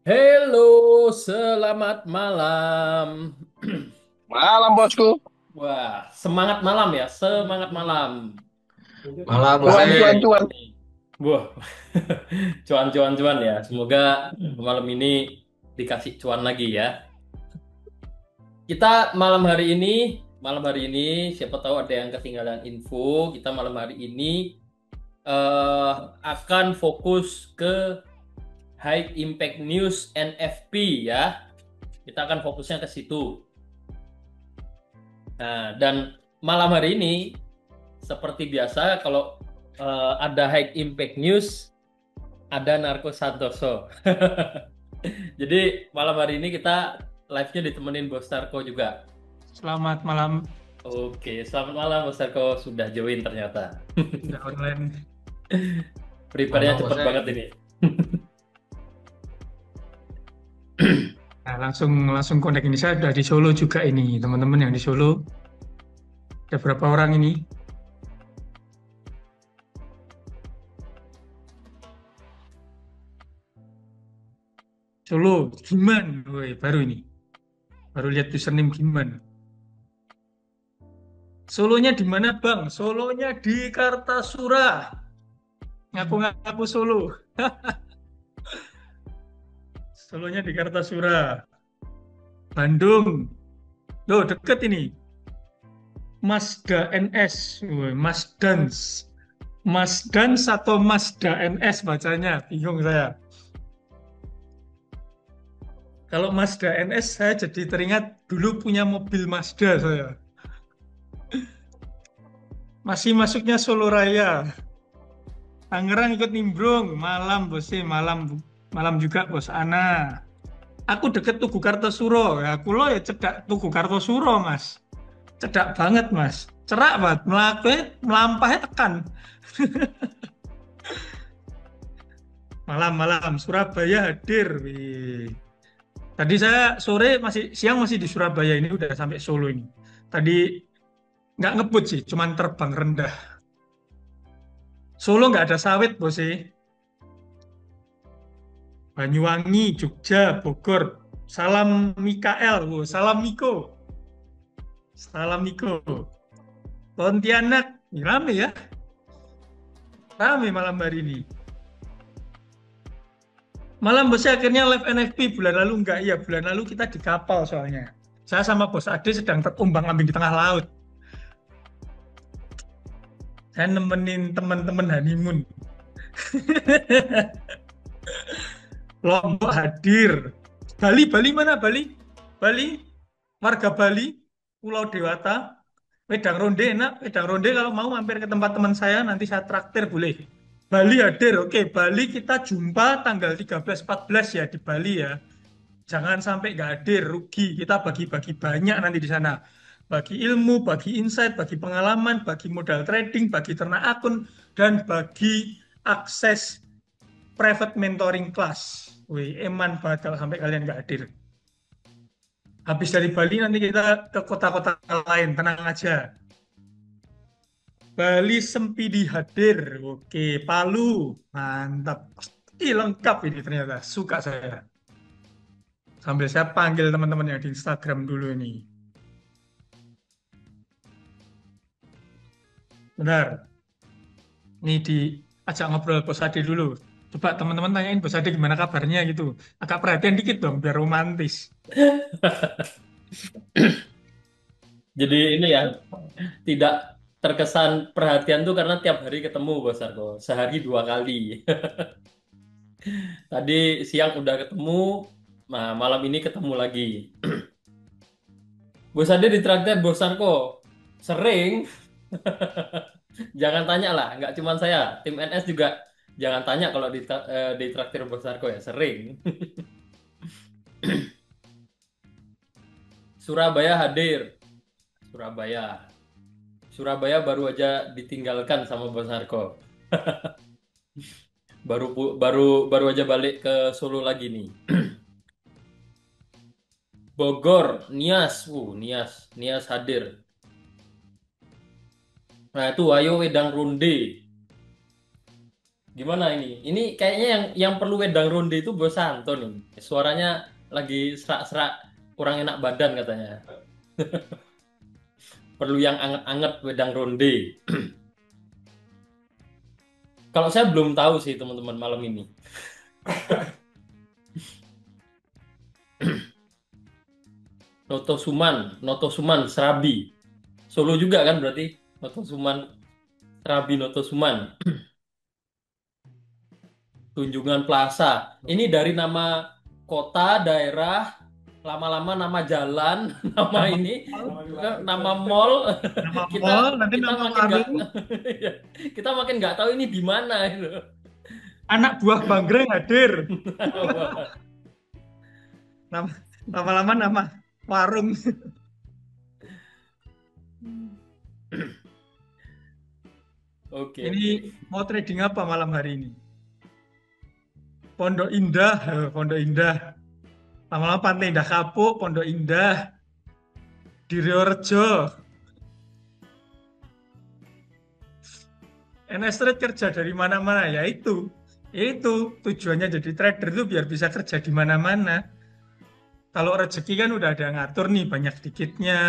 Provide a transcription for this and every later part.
Halo, selamat malam. Malam bosku. Wah, semangat malam ya, semangat malam. Malam, Bos Cuan, cuan, Ade. cuan. Wah, cuan ya. Semoga malam ini dikasih cuan lagi ya. Kita malam hari ini, siapa tahu ada yang ketinggalan info. Kita malam hari ini akan fokus ke High Impact News NFP ya. Kita akan fokusnya ke situ. Nah, dan malam hari ini, seperti biasa, kalau ada High Impact News, ada Narko Santoso. Jadi malam hari ini kita live-nya ditemenin Bos Narko juga. Selamat malam, Oke, selamat malam Bos Narko. Sudah join ternyata. udah online. Prepare-nya Malam, Bos cepet banget Ade. ini. Nah, langsung langsung connect ini. Saya udah di Solo juga ini, teman-teman yang di Solo. Ada berapa orang ini? Solo, Giman. Woi, baru ini. Baru lihat username Giman. Solonya di mana, Bang? Solonya di Kartasura. Ngaku-ngaku Solo. Solonya di Kartasura. Bandung. Loh, deket ini. Mazda NS. Woi, Mazdans. Mazdans atau Mazda NS bacanya? Bingung saya. Kalau Mazda NS saya jadi teringat dulu punya mobil Mazda saya. Masih masuknya Solo Raya. Tangerang ikut nimbrung. Malam bos sih, malam malam juga bos Ana. Aku deket Tugu Kartosuro. Ya, aku lo ya cedak Tugu Kartosuro mas. Cedak banget mas. Cerak banget. Melampahnya tekan. Malam-malam Surabaya hadir. Wih. Tadi saya sore siang masih di Surabaya ini udah sampai Solo ini. Tadi nggak ngebut sih, cuman terbang rendah. Solo nggak ada sawit, bos sih. Banyuwangi, Jogja, Bogor. Salam Mikael, salam Miko, salam Miko. Pontianak, ini rame ya, rame malam hari ini. Malam bosnya akhirnya live NFP bulan lalu nggak, iya bulan lalu kita di kapal soalnya. Saya sama bos Ade sedang terumbang-ambing di tengah laut. Saya nemenin teman-teman honeymoon. Lombok hadir. Bali, Bali mana Bali? Bali, warga Bali, Pulau Dewata, Wedang Ronde enak. Wedang Ronde kalau mau mampir ke tempat teman saya nanti saya traktir boleh. Bali hadir, oke. Bali kita jumpa tanggal 13-14 ya di Bali ya. Jangan sampai nggak hadir, rugi. Kita bagi-bagi banyak nanti di sana. Bagi ilmu, bagi insight, bagi pengalaman, bagi modal trading, bagi ternak akun, dan bagi akses private mentoring class. Wih, eman banget kalau sampai kalian nggak hadir. Habis dari Bali nanti kita ke kota-kota lain, tenang aja. Bali Sempidi hadir, oke. Palu, mantap. Ih, lengkap ini ternyata, suka saya. Sambil saya panggil teman-teman yang di Instagram dulu ini. Benar, ini diajak ngobrol Bos Ade dulu. Coba teman-teman tanyain Bos Ade gimana kabarnya gitu. Agak perhatian dikit dong, biar romantis. Jadi ini ya, tidak terkesan perhatian tuh karena tiap hari ketemu Bos Narko. Sehari 2 kali. Tadi siang udah ketemu, nah malam ini ketemu lagi. Bos Ade ditraktir Bos Narko. Sering, jangan tanya lah, nggak cuma saya. Tim NS juga jangan tanya kalau ditraktir Bos Narko ya, sering. Surabaya hadir. Surabaya. Surabaya baru aja ditinggalkan sama Bos Narko. Baru aja balik ke Solo lagi nih. Bogor, Nias, Nias hadir. Nah itu ayo Wedang Runde. Gimana ini? Ini kayaknya yang perlu wedang ronde itu Bos Santo nih. Suaranya lagi serak-serak, kurang enak badan katanya. Perlu yang anget-anget wedang ronde. Kalau saya belum tahu sih teman-teman malam ini. Noto Suman, Serabi. Solo juga kan berarti? Noto Suman, Serabi, Noto Suman. Tunjungan Plaza. Ini dari nama kota, daerah, lama-lama nama jalan, nama Nama ini, mall, nama mall. nama Kita mall, nanti kita nama makin nggak warung, kita makin nggak tahu ini di mana gitu. anak buah Banggreng hadir. Nama, lama-lama nama warung. Oke, Ini oke. mau trading apa malam hari ini? Pondok Indah, Pondok Indah. Lama-lama Pantai Indah Kapuk, Pondok Indah, di Riorejo. NS Trade kerja dari mana-mana, ya itu tujuannya jadi trader itu biar bisa kerja di mana-mana. Kalau rezeki kan udah ada yang ngatur nih, banyak dikitnya,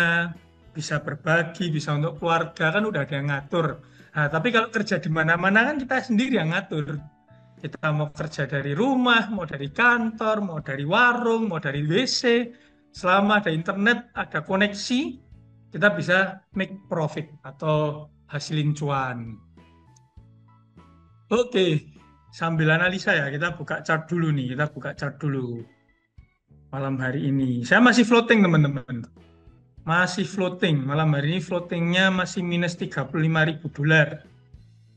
bisa berbagi, bisa untuk keluarga kan udah ada yang ngatur. Nah, tapi kalau kerja di mana-mana kan kita sendiri yang ngatur. Kita mau kerja dari rumah, mau dari kantor, mau dari warung, mau dari WC, selama ada internet, ada koneksi, kita bisa make profit atau hasilin cuan. Oke, sambil analisa ya, kita buka chart dulu nih, kita buka chart dulu malam hari ini. Saya masih floating teman-teman, masih floating. Malam hari ini floatingnya masih minus 35.000 dolar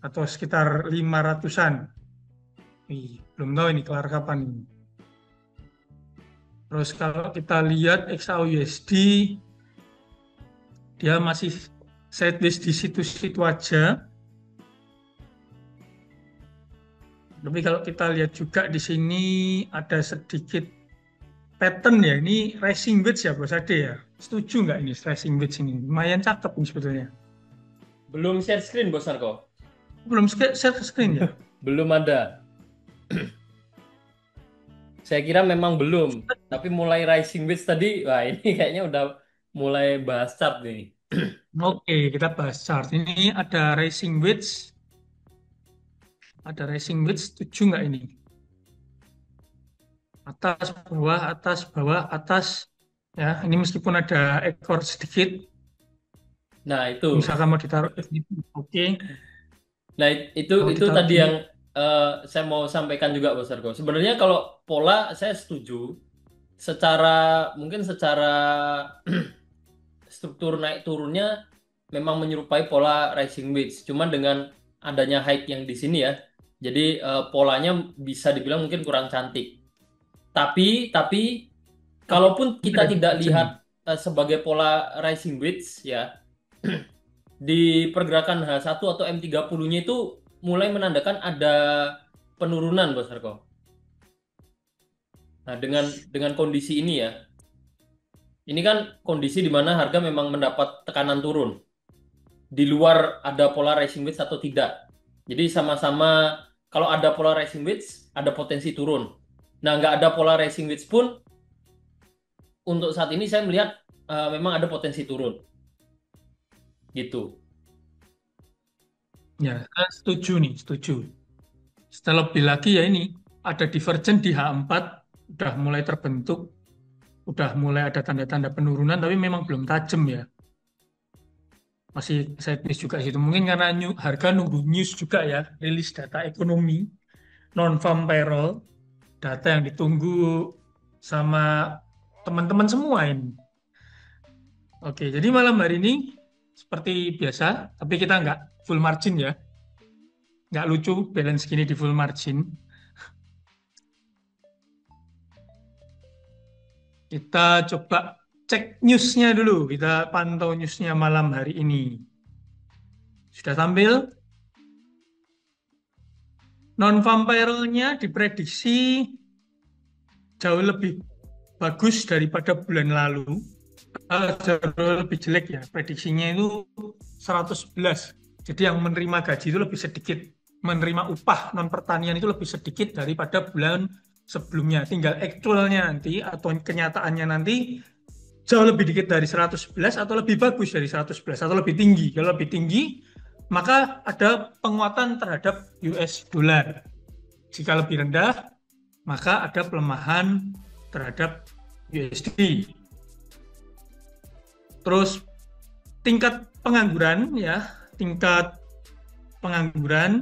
atau sekitar 500-an. Belum tahu ini kelar kapan ini. Terus kalau kita lihat XAUUSD, dia masih sideways di situ-situ aja. Tapi kalau kita lihat juga di sini ada sedikit pattern ya. Ini rising wedge ya Bos Ade ya. Setuju nggak ini rising wedge ini? Lumayan cakep nih sebetulnya. Belum share screen, Bos Narko? Belum share screen ya? Belum ada. Saya kira memang belum. Tapi mulai rising wedge tadi, wah ini kayaknya udah mulai bahas chart nih. Oke, kita bahas chart. Ini ada rising wedge. Ada rising wedge, setuju nggak ini? Atas, bawah, atas. Ya, ini meskipun ada ekor sedikit, Nah, itu. misalkan mau ditaruh di sini, oke. Nah, itu Mau itu ditaruh tadi di yang saya mau sampaikan juga, Bos Argo. Sebenarnya kalau pola saya setuju mungkin secara struktur naik turunnya memang menyerupai pola rising wedge. Cuman dengan adanya high yang di sini ya. Jadi polanya bisa dibilang mungkin kurang cantik. Tapi kalaupun kita tidak lihat sebagai pola rising wedge ya, di pergerakan H1 atau M30-nya itu mulai menandakan ada penurunan, Bos Harko. Nah, dengan kondisi ini ya, ini kan kondisi di mana harga memang mendapat tekanan turun. Di luar ada pola rising wedge atau tidak. Jadi sama-sama kalau ada pola rising wedge, ada potensi turun. Nah, nggak ada pola rising wedge pun, untuk saat ini saya melihat memang ada potensi turun. Gitu. Ya, saya setuju nih, setuju. Setelah lebih lagi ya ini, ada divergen di H4, udah mulai terbentuk, udah mulai ada tanda-tanda penurunan, tapi memang belum tajam ya. Masih sideways juga situ. Mungkin karena harga nunggu news juga ya, rilis data ekonomi, non-farm payroll, data yang ditunggu sama teman-teman semua ini. Oke, jadi malam hari ini seperti biasa, tapi kita nggak full margin ya. Nggak lucu balance gini di full margin. Kita coba cek newsnya dulu. Kita pantau newsnya malam hari ini. Sudah tampil? Non-farm payroll-nya diprediksi jauh lebih bagus daripada bulan lalu. Jauh lebih jelek ya. Prediksinya itu 111. Jadi yang menerima gaji itu lebih sedikit menerima upah non pertanian itu lebih sedikit daripada bulan sebelumnya. Tinggal actualnya nanti atau kenyataannya nanti jauh lebih dikit dari 111 atau lebih bagus dari 111 atau lebih tinggi. Kalau lebih tinggi, maka ada penguatan terhadap US dollar. Jika lebih rendah, maka ada pelemahan terhadap USD. Terus tingkat pengangguran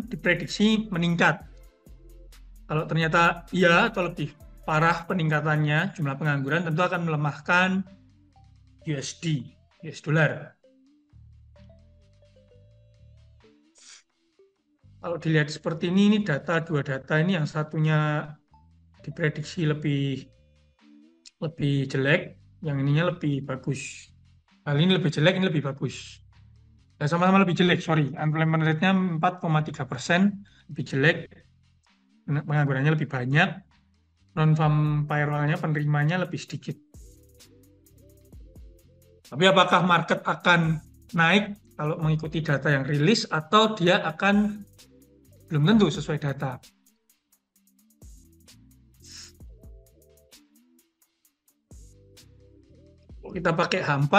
diprediksi meningkat. Kalau ternyata iya atau lebih parah peningkatannya jumlah pengangguran, tentu akan melemahkan US dollar. Kalau dilihat seperti ini dua data ini, yang satunya diprediksi lebih jelek, yang ininya lebih bagus. Kali ini lebih jelek, ini lebih bagus. Ya, sama-sama lebih jelek, sorry. Unemployment rate-nya 4,3%, lebih jelek. Penganggurannya lebih banyak. Non-farm payroll-nya, penerimanya lebih sedikit. Tapi apakah market akan naik kalau mengikuti data yang rilis, atau dia akan belum tentu sesuai data? Kita pakai H4,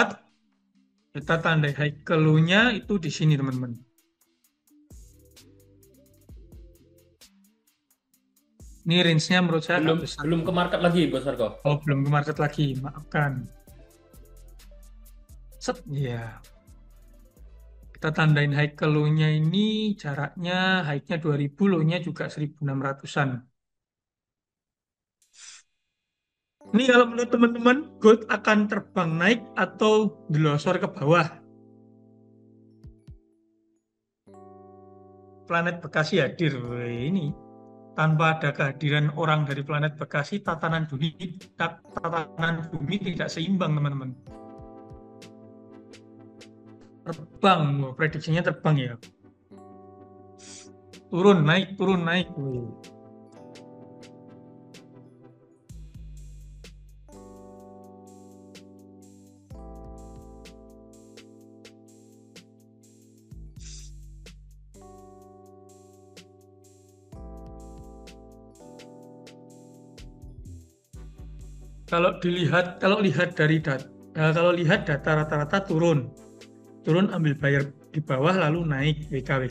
kita tandai high low-nya itu di sini, teman-teman. Ini range-nya menurut saya belum ke market lagi, Bos Arko. Oh, belum ke market lagi, maafkan. Set, ya. Kita tandain high low-nya ini, jaraknya high-nya 2000, low-nya juga 1600-an. Ini kalau menurut teman-teman, gold akan terbang naik atau gelosor ke bawah? Planet Bekasi hadir. Ini tanpa ada kehadiran orang dari planet Bekasi, tatanan bumi tidak seimbang, teman-teman. Terbang, prediksinya terbang ya. Turun naik. Kalau lihat data rata-rata turun ambil buyer di bawah lalu naik WK.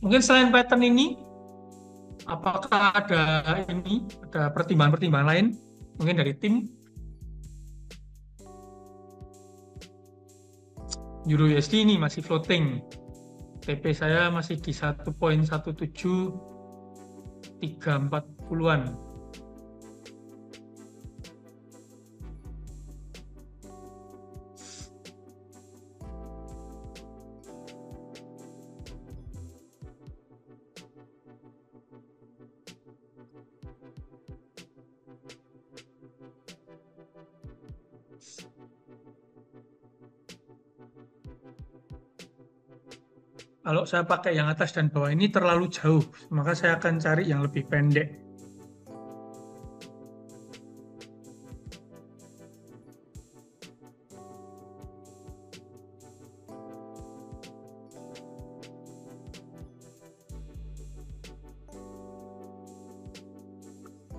Mungkin selain pattern ini, apakah ada pertimbangan-pertimbangan lain mungkin dari tim? Euro USD ini masih floating. TP saya masih di 1.17340-an. Kalau saya pakai yang atas dan bawah ini terlalu jauh, maka saya akan cari yang lebih pendek.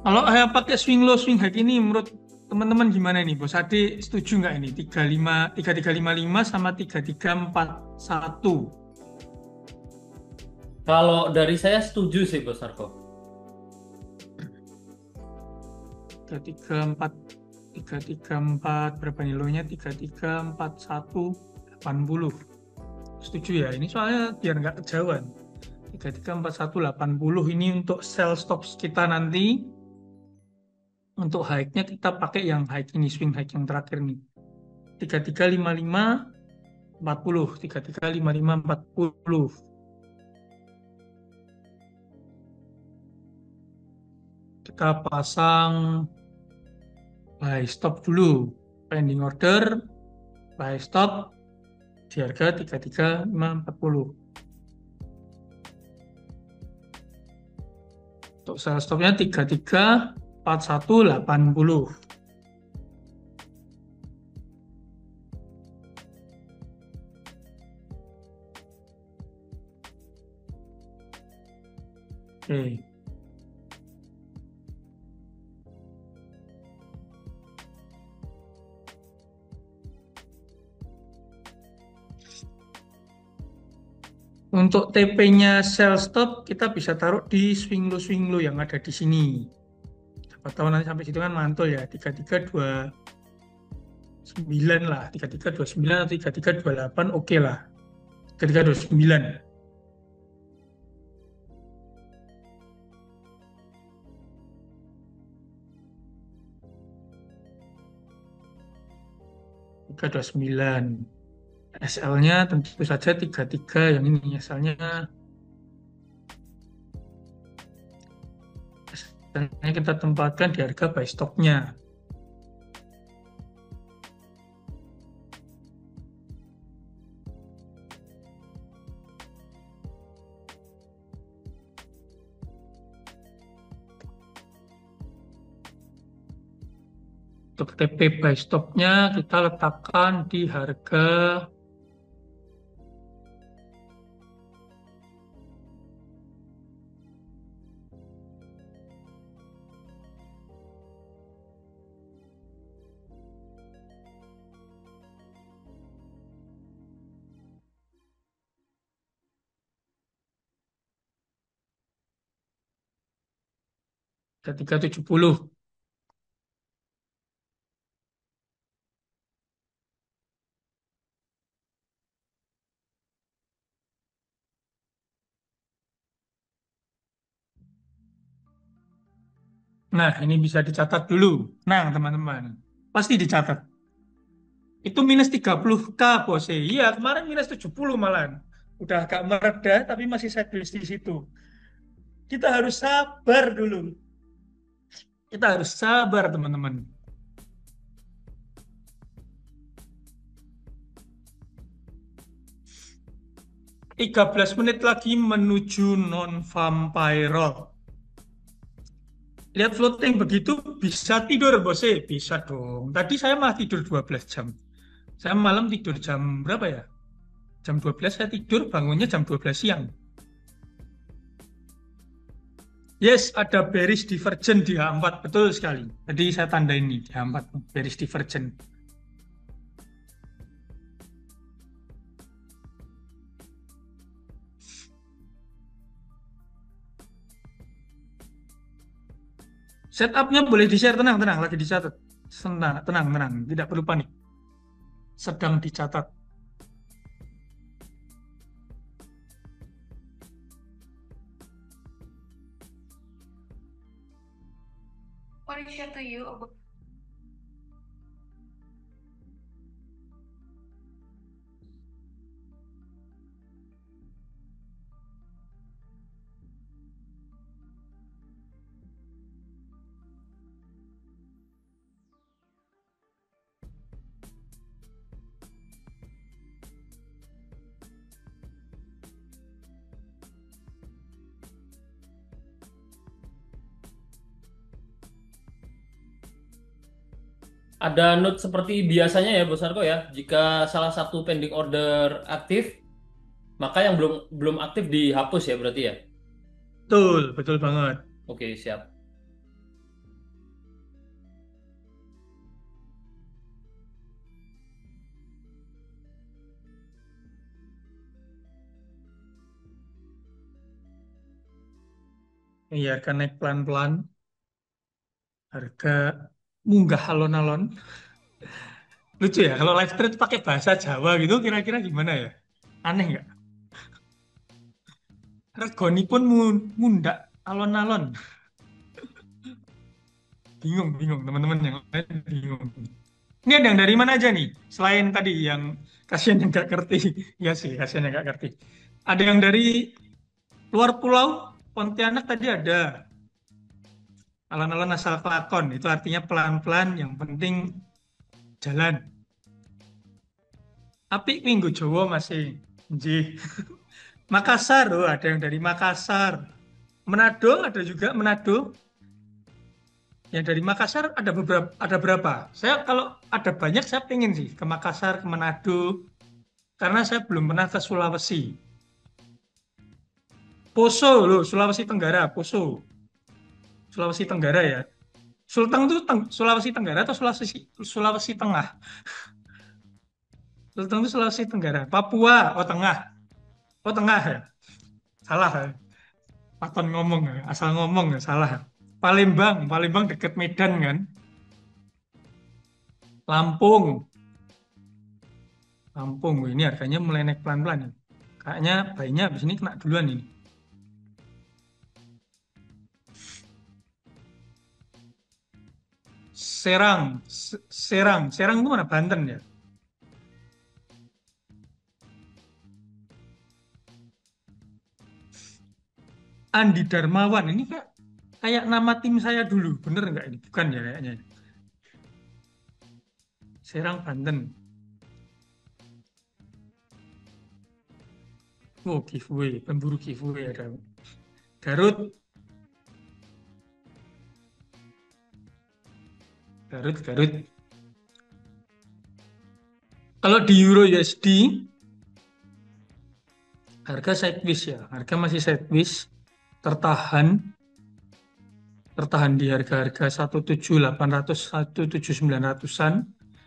Kalau saya pakai swing low, swing high ini menurut teman-teman gimana nih, Bos Ade setuju nggak ini? 3355 sama 3341. Kalau dari saya setuju sih, Bos Arko. 334 berapa nih low-nya? 334180. Setuju ya? Ini soalnya biar nggak kejauhan. 334180 ini untuk sell stop kita nanti. Untuk high-nya kita pakai yang high ini, swing high yang terakhir nih. 335540. Kita pasang buy stop dulu, pending order, buy stop di harga 33540. Untuk sell stopnya 334180. Oke. Untuk TP-nya sell stop kita bisa taruh di swing low yang ada di sini. Siapa tahu nanti sampai situ kan mantul ya, 3329 lah, 3329 atau 3328 oke lah. 3329. Tiga dua sembilan. SL-nya tentu saja 33 yang ini. SL-nya kita tempatkan di harga buy stop-nya. Untuk TP buy stop-nya kita letakkan di harga 3370. Nah, ini bisa dicatat dulu. Nah, teman-teman, pasti dicatat. Itu minus 30K, bos. Iya, kemarin minus 70 malahan. Udah agak mereda, tapi masih sideways di situ. Kita harus sabar dulu. Kita harus sabar, teman-teman. 13 menit lagi menuju non-vampire. Lihat floating begitu, bisa tidur, bos. Bisa dong. Tadi saya malah tidur 12 jam. Saya malam tidur jam berapa ya? Jam 12 saya tidur, bangunnya jam 12 siang. Yes, ada bearish divergent di H4, betul sekali. Jadi saya tanda ini di H4, bearish divergent. Setupnya boleh di-share, tenang, lagi dicatat. Tenang, tidak perlu panik. Sedang dicatat. What is share to you about Ada note seperti biasanya ya, Bos Arko ya. Jika salah satu pending order aktif, maka yang belum belum aktif dihapus ya berarti ya. Betul banget. Oke, siap. Iya, harga naik pelan-pelan. Harga munggah alon-alon. Lucu ya, kalau live trade pakai bahasa Jawa gitu, kira-kira gimana ya? Aneh nggak? Regoni pun mundak alon-alon. Bingung, teman-teman yang lain bingung. Ini ada yang dari mana aja nih? Selain tadi yang kasihan yang nggak ngerti. Ya sih, kasihan yang nggak ngerti. Ada yang dari luar pulau, Pontianak tadi ada. Alon-alon asal kelakon, itu artinya pelan-pelan, yang penting jalan. Apik minggu Jawa masih. Nggih. Makassar, ada yang dari Makassar. Manado ada juga, Manado. Yang dari Makassar ada berapa? Saya kalau ada banyak saya pengen sih ke Makassar, ke Manado. Karena saya belum pernah ke Sulawesi. Poso loh, Sulawesi Tenggara, Poso. Sulawesi Tenggara ya. Sulteng itu Sulawesi Tenggara atau Sulawesi Tengah? Sulteng itu Sulawesi Tenggara. Papua, oh tengah. Oh tengah ya. Salah ya. Paton ngomong ya, asal ngomong ya, salah. Palembang, Palembang deket Medan kan. Lampung, Lampung. Wih, ini harganya mulai naik pelan-pelan ya. Kayaknya bayinya habis ini kena duluan ini. Serang itu mana? Banten ya. Andi Darmawan ini kayak nama tim saya dulu, bener nggak ini? Bukan ya kayaknya. Serang Banten. Oh giveaway, pemburu giveaway ada. Garut, Garut. Kalau di Euro USD, harga sideways ya, harga masih sideways, tertahan di harga-harga 17800, 17900-an.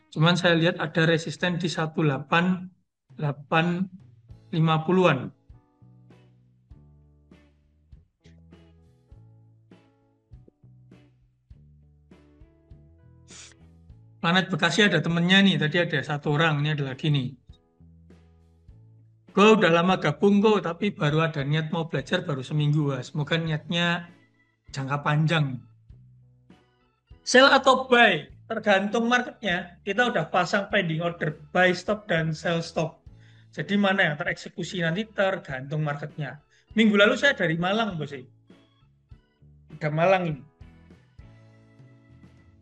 Cuman saya lihat ada resisten di 18850-an. Planet Bekasi ada temennya nih, tadi ada satu orang, ini ada lagi nih. Gue udah lama gabung kok, tapi baru ada niat mau belajar baru seminggu. Wah, semoga niatnya jangka panjang. Sell atau buy, tergantung marketnya. Kita udah pasang pending order, buy stop dan sell stop. Jadi mana yang tereksekusi nanti tergantung marketnya. Minggu lalu saya dari Malang, bos. Udah Malang ini.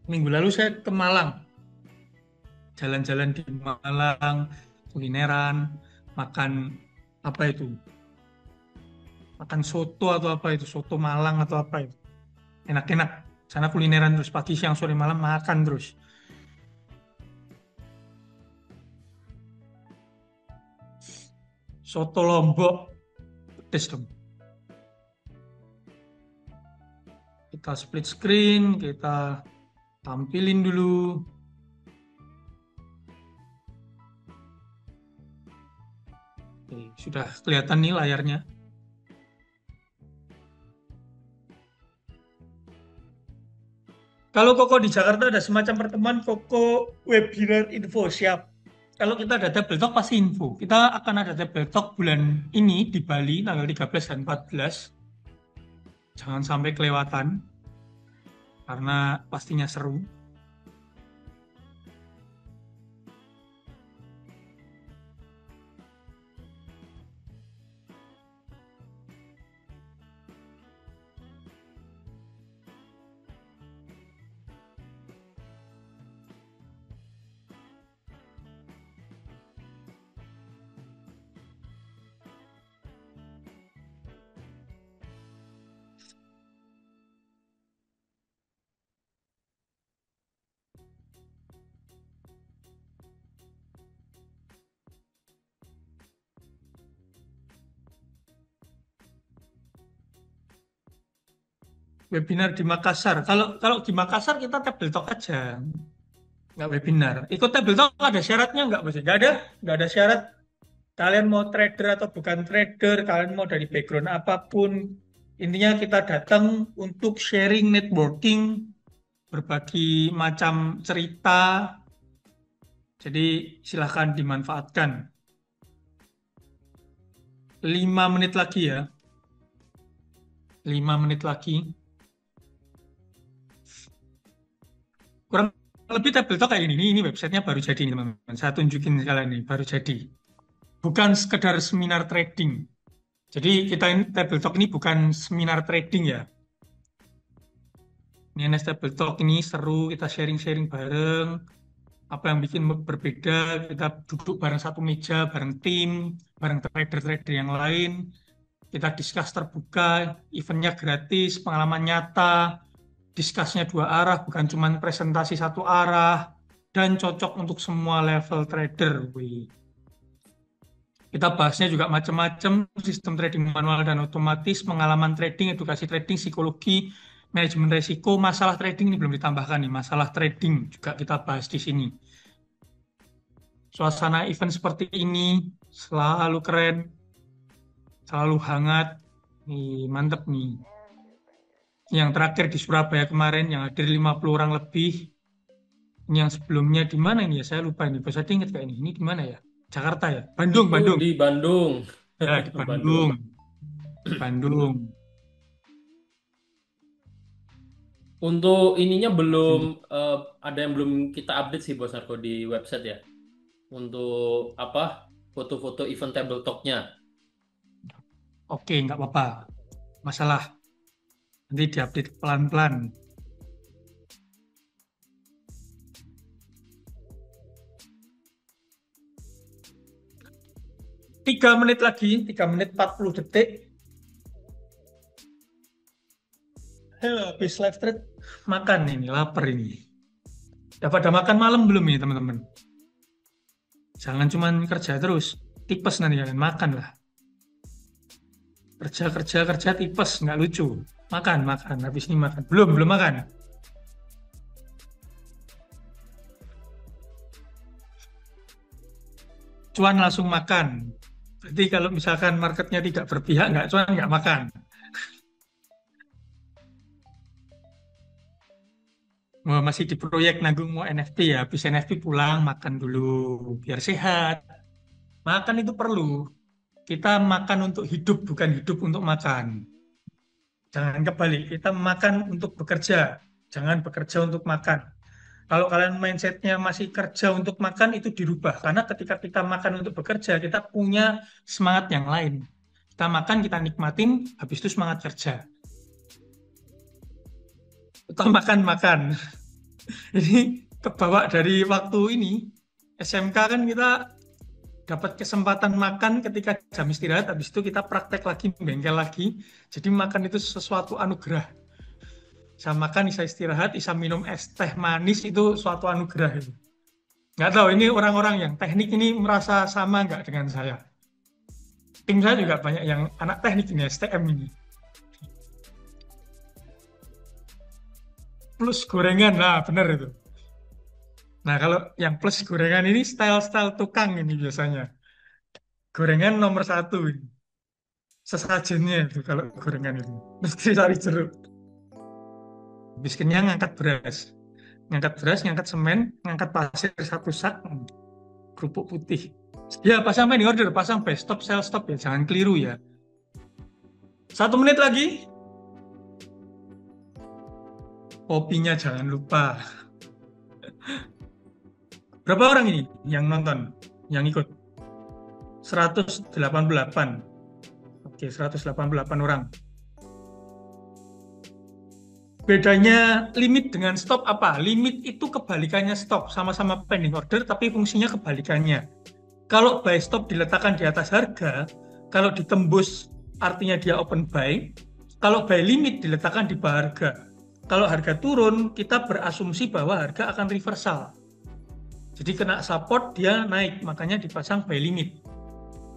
Minggu lalu saya ke Malang. Jalan-jalan di Malang, kulineran, makan apa itu? Makan soto atau apa itu? Soto Malang atau apa itu? Enak-enak. Sana kulineran terus pagi, siang, sore, malam makan terus. Soto Lombok, pedes dong. Kita split screen, kita tampilin dulu. Oke, sudah kelihatan nih layarnya. Kalau Koko di Jakarta ada semacam pertemuan Koko webinar info, siap. Kalau kita ada table talk pasti info. Kita akan ada table talk bulan ini di Bali tanggal 13 dan 14. Jangan sampai kelewatan karena pastinya seru. Webinar di Makassar. Kalau di Makassar kita table talk aja, nggak webinar. Ikut table talk ada syaratnya nggak, Bos? Nggak ada syarat. Kalian mau trader atau bukan trader, kalian mau dari background apapun, intinya kita datang untuk sharing, networking, berbagi macam cerita. Jadi silahkan dimanfaatkan. 5 menit lagi ya. 5 menit lagi. Kurang lebih table talk kayak ini websitenya baru jadi nih teman-teman. Saya tunjukin sekalian ini, baru jadi. Bukan sekedar seminar trading. Jadi kita ini table talk ini bukan seminar trading ya. Ini NS table talk ini seru, kita sharing-sharing bareng. Apa yang bikin berbeda, kita duduk bareng satu meja, bareng tim, bareng trader-trader yang lain. Kita discuss terbuka, eventnya gratis, pengalaman nyata, discussnya 2 arah, bukan cuma presentasi 1 arah, dan cocok untuk semua level trader. Wih. Kita bahasnya juga macam-macam, sistem trading manual dan otomatis, pengalaman trading, edukasi trading, psikologi, manajemen resiko, masalah trading ini belum ditambahkan nih, masalah trading juga kita bahas di sini. Suasana event seperti ini selalu keren, selalu hangat, nih, mantep nih. Yang terakhir di Surabaya kemarin yang hadir 50 orang lebih. Ini yang sebelumnya di mana ini ya? Saya lupa ini. Bisa ingat kayak ini. Ini di mana ya? Jakarta ya? Bandung, Itu Bandung. di Bandung. Ya, di Bandung. Bandung. Di Bandung. Untuk ininya belum ada yang belum kita update sih Bos Arko di website ya. Untuk apa? Foto-foto event tabletop-nya. Oke, nggak apa-apa. Masalah. Nanti diupdate pelan-pelan. Tiga menit lagi, 3 menit 40 detik. Habis live thread, makan ini, lapar ini. Udah pada makan malam belum nih teman-teman? Jangan cuma kerja terus, tipes nanti kalian, makan lah. Kerja tipes, nggak lucu. Makan, habis ini makan. Belum makan. Cuan langsung makan. Jadi kalau misalkan marketnya tidak berpihak, nggak cuan, nggak makan. Wah, masih di proyek nanggung mau NFT ya. Habis NFT pulang, makan dulu. Biar sehat. Makan itu perlu. Kita makan untuk hidup, bukan hidup untuk makan. Jangan kebalik, kita makan untuk bekerja. Jangan bekerja untuk makan. Kalau kalian mindsetnya masih kerja untuk makan, itu dirubah. Karena ketika kita makan untuk bekerja, kita punya semangat yang lain. Kita makan, kita nikmatin, habis itu semangat kerja. Kita makan. Ini kebawa dari waktu ini, SMK kan kita dapat kesempatan makan ketika jam istirahat, habis itu kita praktek lagi, bengkel lagi. Jadi makan itu sesuatu anugerah. Bisa makan, bisa istirahat, bisa minum es teh manis, itu suatu anugerah. Nggak tahu, ini orang-orang yang teknik ini merasa sama nggak dengan saya. Tim saya juga banyak yang anak teknik ini, STM ini. Plus gorengan, nah benar itu. Nah kalau yang plus gorengan ini style-style tukang ini biasanya. Gorengan nomor 1 ini. Sesajennya itu kalau gorengan itu. Mesti cari jeruk. Habis kenyang ngangkat beras. Ngangkat semen, ngangkat pasir 1 sak, kerupuk putih. Ya, pasang main order, pasang buy stop, sell stop ya, jangan keliru ya. 1 menit lagi. Kopinya jangan lupa. Berapa orang ini yang nonton, yang ikut? 188. Oke, 188 orang. Bedanya limit dengan stop apa? Limit itu kebalikannya stop, sama-sama pending order tapi fungsinya kebalikannya. Kalau buy stop diletakkan di atas harga, kalau ditembus artinya dia open buy, kalau buy limit diletakkan di bawah harga. Kalau harga turun, kita berasumsi bahwa harga akan reversal. Jadi kena support dia naik, makanya dipasang buy limit.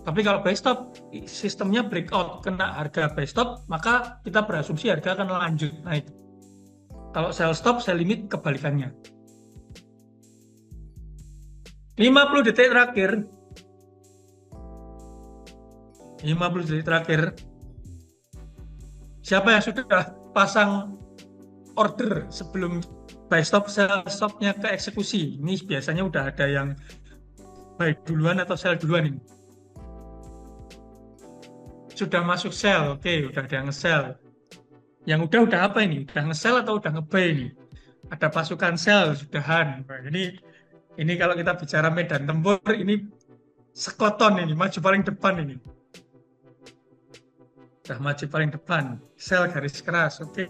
Tapi kalau buy stop, sistemnya breakout, kena harga buy stop, maka kita berasumsi harga akan lanjut naik. Kalau sell stop, sell limit kebalikannya. 50 detik terakhir. 50 detik terakhir. Siapa yang sudah pasang order sebelum buy stop, sell stopnya ke eksekusi? Ini biasanya udah ada yang buy duluan atau sell duluan ini. Sudah masuk sell, oke, udah ada yang nge-sell. Yang udah apa ini? Udah nge-sell atau udah nge-buy ini? Ada pasukan sell, sudahan. Nah, ini kalau kita bicara medan tempur, ini sekleton ini, maju paling depan ini. Udah maju paling depan, sell garis keras, oke.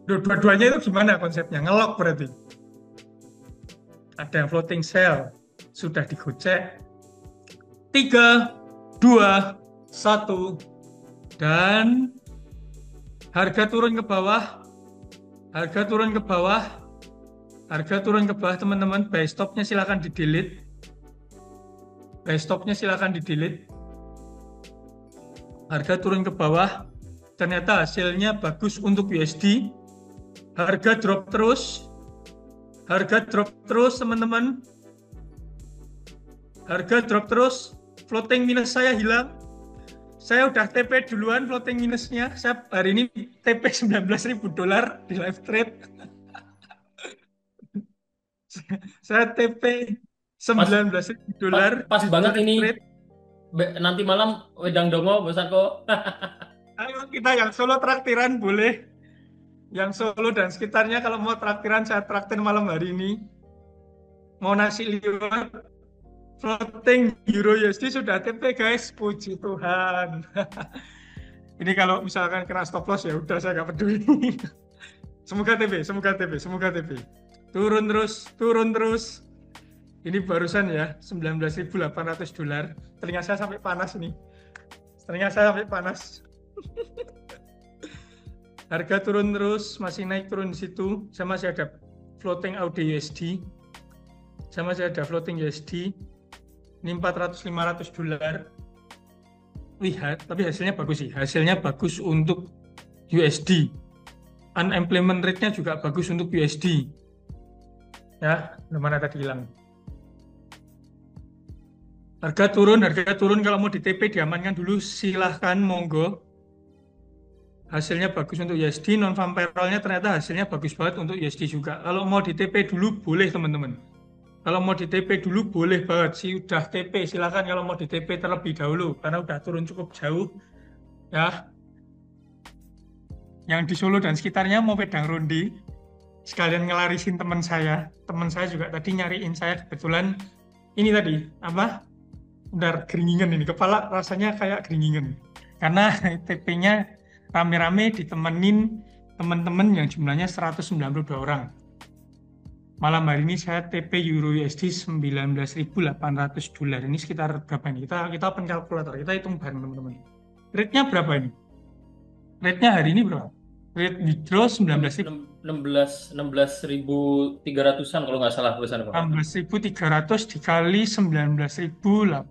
Dua-duanya itu gimana konsepnya? Ngelok berarti. Ada yang floating sell, sudah digocek. 3, 2, 1, dan harga turun ke bawah, teman-teman. Buy stopnya silahkan di delete. Buy stopnya silakan di delete. Harga turun ke bawah. Ternyata hasilnya bagus untuk USD. Harga drop terus. Harga drop terus teman-teman. Harga drop terus. Floating minus saya hilang. Saya udah TP duluan floating minusnya. Saya hari ini TP $19.000 di live trade. Saya TP $19.000 Pas di banget live ini. trade. Nanti malam wedang dongo Bos Arko. Ayo kita yang Solo traktiran boleh. Yang Solo dan sekitarnya kalau mau traktiran saya traktir malam hari ini. Mau nasi liwet, floating Euro USD sudah TP guys, puji Tuhan. Ini kalau misalkan kena stop loss ya udah saya nggak peduli. Semoga TP, semoga TP, semoga TP. Turun terus, turun terus. Ini barusan ya $19.800. Telinga saya sampai panas ini. Telinga saya sampai panas. Harga turun terus, masih naik turun di situ. Saya masih ada floating AUD USD. Saya masih ada floating USD. Ini $400-500. Lihat, tapi hasilnya bagus sih. Hasilnya bagus untuk USD. Unemployment rate-nya juga bagus untuk USD. Ya, mana tadi hilang. Harga turun kalau mau di TP diamankan dulu silahkan monggo. Hasilnya bagus untuk USD, non-farm payroll-nya ternyata hasilnya bagus banget untuk USD juga. Kalau mau di TP dulu boleh teman-teman. Kalau mau di TP dulu boleh banget sih, udah TP silahkan kalau mau di TP terlebih dahulu karena udah turun cukup jauh. Ya. Yang di Solo dan sekitarnya mau pedang ronde, sekalian ngelarisin teman saya. Teman saya juga tadi nyariin saya kebetulan ini tadi apa? Udah geringingan ini, kepala rasanya kayak geringingan. Karena TP-nya rame-rame ditemenin teman-teman yang jumlahnya 192 orang. Malam hari ini saya TP Euro USD $19.800. Ini sekitar berapa ini? Kita open kalkulator, kita hitung bareng teman-teman. Rate-nya berapa ini? Rate-nya hari ini berapa? Rate withdraw 16.300-an kalau nggak salah Bos Arko. 16.300 dikali 19.800.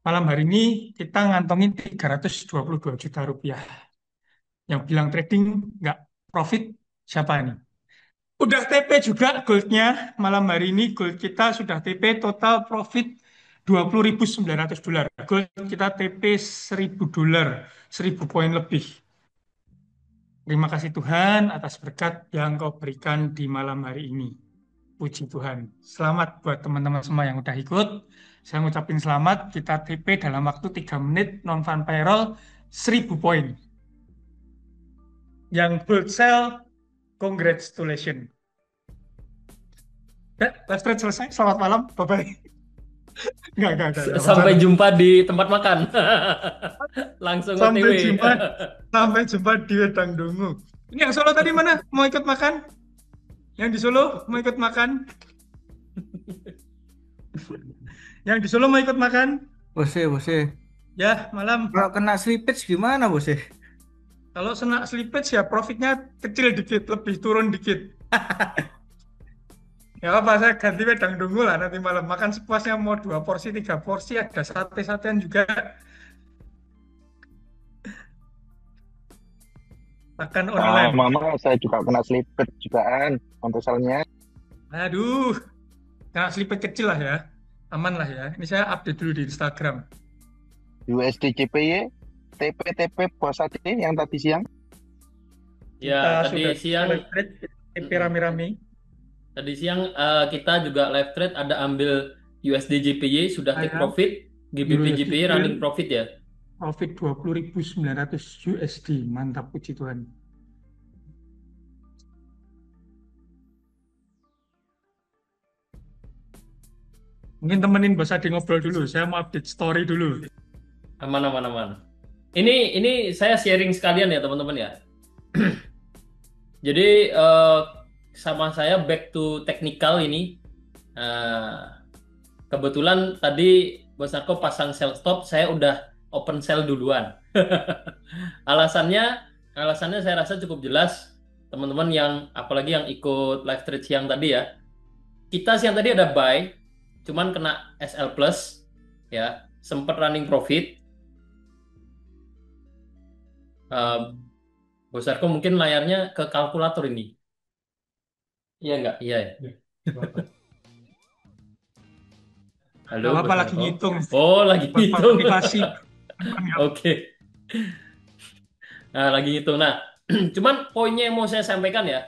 Malam hari ini kita ngantongin 322 juta rupiah. Yang bilang trading nggak profit siapa ini? Udah TP juga goldnya. Malam hari ini gold kita sudah TP total profit $20.900. Gold kita TP $1.000, 1.000 poin lebih. Terima kasih Tuhan atas berkat yang Kau berikan di malam hari ini. Puji Tuhan. Selamat buat teman-teman semua yang udah ikut. Saya ngucapin selamat, kita TP dalam waktu 3 menit, non-farm payroll, 1.000 poin. Yang gold sell, congratulations. Ya, live trade selesai, selamat malam, bye-bye. Enggak. Sampai jumpa di tempat makan. Langsung OTW. Sampai jumpa di Wedang Dongo. Ini yang Solo tadi mana? Mau ikut makan? Yang di Solo mau ikut makan? Yang di Solo mau ikut makan? Bose. Ya, malam. Kalau kena slippage gimana, Bose? Kalau kena slippage ya profitnya kecil dikit, lebih turun dikit. Ya apa, saya ganti Wedang Dongo lah nanti malam. Makan sepuasnya, mau 2 porsi, 3 porsi, ada sate-satean juga. Makan online. Mama, saya juga kena slippage jugaan kontesalnya. Aduh, kena slippage kecil lah ya. Aman lah ya. Ini saya update dulu di Instagram. USD CPY, TP puas hati yang tadi siang. Ya, Kita tadi sudah siang live trade, TP rame-rame. Tadi siang kita juga live trade ada ambil USD JPY sudah take profit, GBP JPY running profit ya. Profit 20.900 USD. Mantap, puji Tuhan. Mungkin temenin Bos Adi ngobrol dulu. Saya mau update story dulu. Aman. Ini saya sharing sekalian ya teman-teman ya. Jadi sama saya back to technical ini. Kebetulan tadi Bos Arko pasang sell stop, saya udah open sell duluan. Alasannya saya rasa cukup jelas teman-teman yang apalagi yang ikut live trade siang tadi ya. Kita siang tadi ada buy cuman kena SL plus ya, sempat running profit. Eh, Bos Arko mungkin layarnya ke kalkulator ini. Iya nggak? Iya ya. Halo Gak Bos apa-apa lagi Arko. ngitung Oh, lagi buat ngitung. motivasi. Oke. Nah, lagi ngitung. Nah, cuman poinnya yang mau saya sampaikan ya.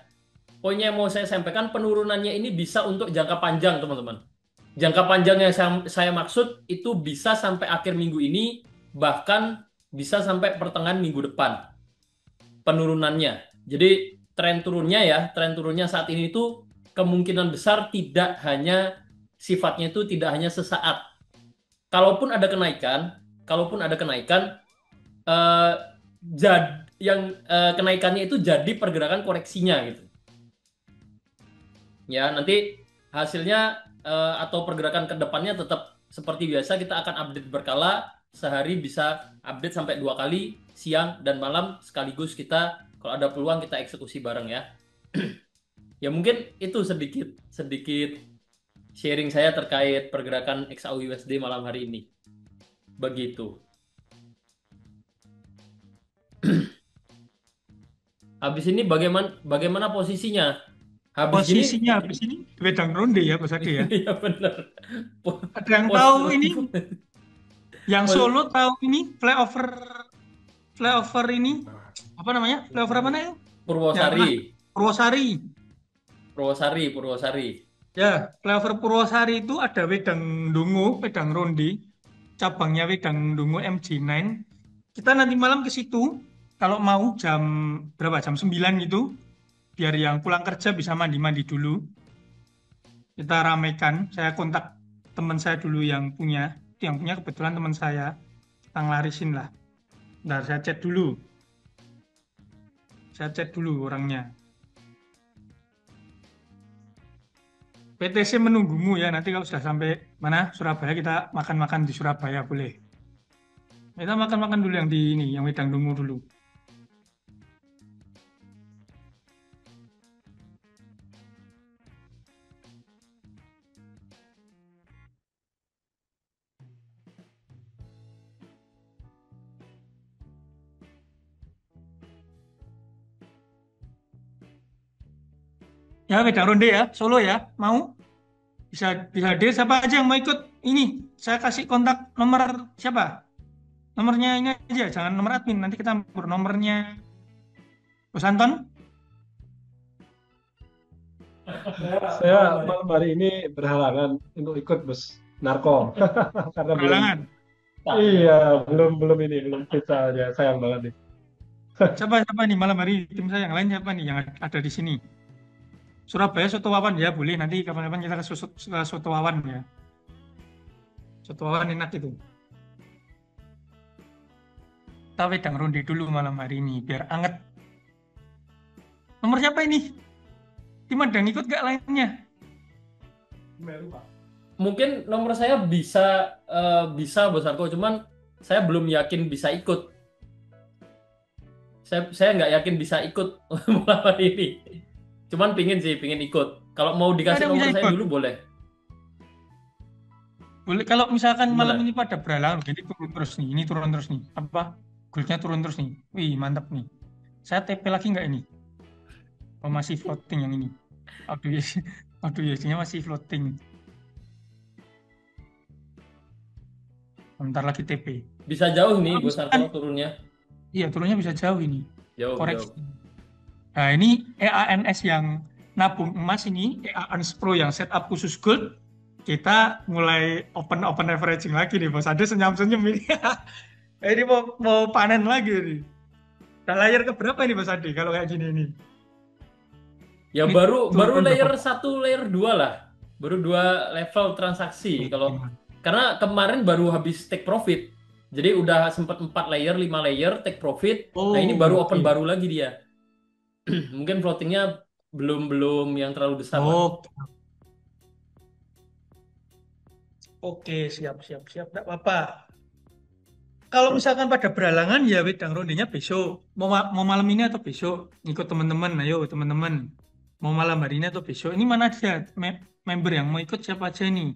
Poinnya yang mau saya sampaikan, penurunannya ini bisa untuk jangka panjang, teman-teman. Jangka panjang yang saya maksud itu bisa sampai akhir minggu ini, bahkan bisa sampai pertengahan minggu depan penurunannya. Jadi tren turunnya saat ini itu kemungkinan besar sifatnya itu tidak hanya sesaat. Kalaupun ada kenaikan, eh, kenaikannya itu jadi pergerakan koreksinya gitu. Ya, nanti hasilnya atau pergerakan ke depannya tetap seperti biasa, kita akan update berkala, sehari bisa update sampai 2 kali, siang dan malam sekaligus, kita kalau ada peluang kita eksekusi bareng ya. Ya mungkin itu sedikit sharing saya terkait pergerakan XAUUSD malam hari ini. Begitu. Habis ini bagaimana posisinya? Habis gini Posisinya habis ini wedang ronde ya Mas Ade ya. iya benar. Ada yang Pos tahu ini, yang pos Solo tahu ini flyover ini apa namanya? Flyover apa namanya? Yang tengah Purwosari. Purwosari. Purwosari. Ya, flyover Purwosari itu ada wedang dungu, wedang ronde, cabangnya wedang dungu MJ9. Kita nanti malam ke situ kalau mau jam berapa? Jam 9 gitu. Biar yang pulang kerja bisa mandi-mandi dulu. Kita ramaikan. Saya kontak teman saya dulu yang punya. Yang punya kebetulan teman saya. Kita ngelarisin lah. Bentar, saya chat dulu. Orangnya. PTC menunggumu ya. Nanti kalau sudah sampai mana Surabaya, kita makan-makan di Surabaya boleh. Kita makan-makan dulu yang di ini, yang wedang dungu dulu. Ya, wedang ronde ya, Solo ya. Mau? Bisa hadir siapa aja yang mau ikut ini. Saya kasih kontak nomor siapa? Nomornya ini aja, jangan nomor admin. Nanti kita atur nomornya Bos Anton. Saya malam hari ini berhalangan untuk ikut Bos Narko karena belum, Halangan. iya belum bisa ya, sayang banget nih. Siapa nih malam hari tim saya yang lain siapa nih yang ada di sini? Surabaya Soto Wawan ya boleh, nanti kapan-kapan kita ke Soto Wawan ya. Soto Wawan enak itu. Kita wedang ronde dulu malam hari ini biar anget. Nomor siapa ini? Tim ada yang ikut gak lainnya? Mungkin nomor saya bisa Bos Arko, cuman saya belum yakin bisa ikut. Saya nggak yakin bisa ikut malam hari ini. Cuman pingin ikut. Kalau mau dikasih Ada yang nomor bisa saya ikut? dulu boleh. Boleh kalau misalkan malam Gimana? ini pada berhalangan, jadi turun terus nih, ini turun terus nih. Apa? Goldnya turun terus nih. Wih, mantap nih. Saya TP lagi nggak ini? Oh, masih floating yang ini. Aduh, yes. Aduh, yes-nya masih floating. Bentar lagi TP. Bisa jauh nih Kalau Bos misalkan, Arko turunnya. iya turunnya bisa jauh ini. Jauh. Koreksi. Nah, ini EANS yang nabung emas ini, EANS Pro yang setup khusus gold. Kita mulai open averaging lagi nih, Bos. Ada senyum-senyum ini. Ini mau panen lagi nih. Udah layar ke berapa ini, Bos Ade, kalau kayak gini nih? Ya Ini baru turun layer berapa? 1, layer 2 lah. Baru 2 level transaksi. Karena kemarin baru habis take profit. Jadi udah sempat 4 layer, 5 layer take profit. Nah, ini baru open baru lagi dia. Mungkin floatingnya belum yang terlalu besar lah. Oke, siap. Nggak apa-apa. Kalau misalkan pada berhalangan, ya wedang rondenya besok. Mau malam ini atau besok? Ikut teman-teman, ayo teman-teman. Mau malam hari ini atau besok? Ini mana ada member yang mau ikut siapa aja nih?